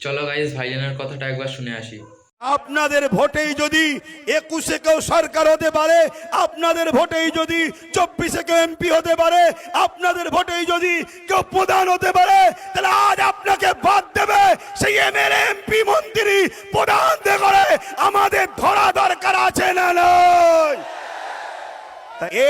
চলো গাইস, ভাইজানের কথাটা একবার শুনে আসি। আপনাদের ভোটেই যদি 21-এ কেউ সরকার হতে পারে, আপনাদের ভোটেই যদি 24-এ কেউ এমপি হতে পারে, আপনাদের ভোটেই যদি কেউ প্রধান হতে পারে, তাহলে আজ আপনাকে বাদ দেবে সেই এমএলএ এমপি মন্ত্রী প্রধান করে আমাদের ধরা দরকার আছে না নয়?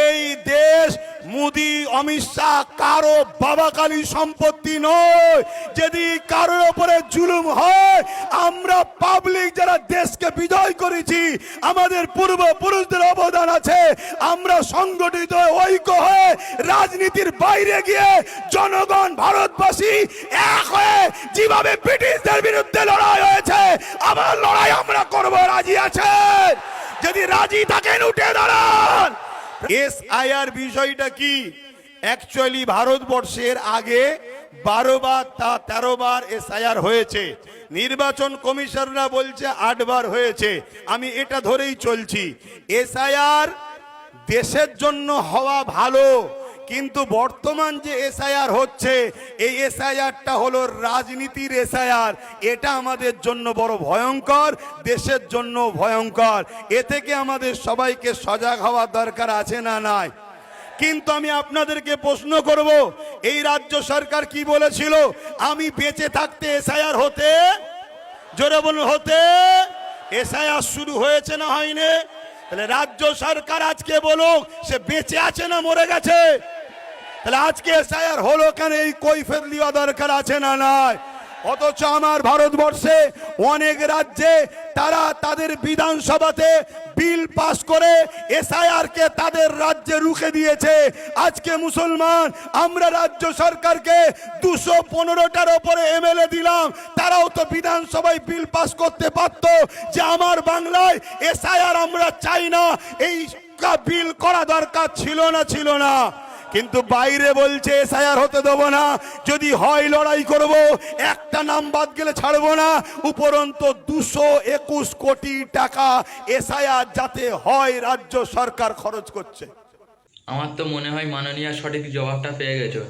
এই দেশ মোদি অমিত শাহ কারো বাবাকালী সম্পত্তি নয়। যদি কারোর উপরে জুলুম হয়, আমরা পাবলিক যারা দেশকে বিজয় করেছি, আমাদের পূর্বপুরুষদের অবদান আছে, আমরা সংগঠিত ঐক্য হয়ে রাজনীতির বাইরে গিয়ে জনগণ ভারতবাসী এক হয়ে যেভাবে ব্রিটিশদের বিরুদ্ধে লড়াই হয়েছে, আবার লড়াই আমরা করব। রাজি আছেন? যদি রাজি থাকেন উঠে দাঁড়ান। এসআইআর বিষয়টা কি? অ্যাকচুয়ালি ভারতবর্ষের আগে 12 বার 13 বার এসআইআর হয়েছে। নির্বাচন কমিশনরা বলছে 8 বার হয়েছে। আমি এটা ধরেই চলছি। এসআইআর দেশের জন্য হওয়া ভালো, কিন্তু বর্তমান যে এসআইআর হচ্ছে, এই এসআইআরটা হলো রাজনীতির এসআইআর। এটা আমাদের জন্য বড় ভয়ঙ্কর, দেশের জন্য ভয়ঙ্কর। এ থেকে আমাদের সবাইকে সজাগ হওয়ার দরকার আছে না নাই? কিন্তু আমি আপনাদেরকে প্রশ্ন করব, এই রাজ্য সরকার কি বলেছিল? আমি বেঁচে থাকতে এসআইআর হতে, জোরে বলুন, হতে। এসআইআর শুরু হয়েছে না হয়নি? তাহলে রাজ্য সরকার আজকে বলুক সে বেঁচে আছে না মরে গেছে? তাহলে আজকে এসআইআর হলো কেন, এই কৈফিয়ত দেওয়া দরকার আছে না নাই? অথচ আমার ভারতবর্ষে অনেক রাজ্যে তারা তাদের বিধানসভাতে বিল পাস করে এসআইআর কে তাদের রাজ্যে রুখে দিয়েছে। আজকে মুসলমান আমরা রাজ্য সরকারকে 215টার উপরে এমএলএ দিলাম, তারাও তো বিধানসভায় বিল পাস করতে পারত যে আমার বাংলায় এসআইআর আমরা চাই না, এই বিল করা দরকার ছিল না? কিন্তু বাইরে বলছে এসআইআর হতে দেবো না, যদি হয় লড়াই করব, একটা নাম বাদ গেলে ছাড়বো না। উপরন্তু 221 কোটি টাকা এসআইআর যাতে হয় রাজ্য সরকার খরচ করছে। আমার তো মনে হয় মাননীয় সঠিক জবাবটা পেয়ে গেছো।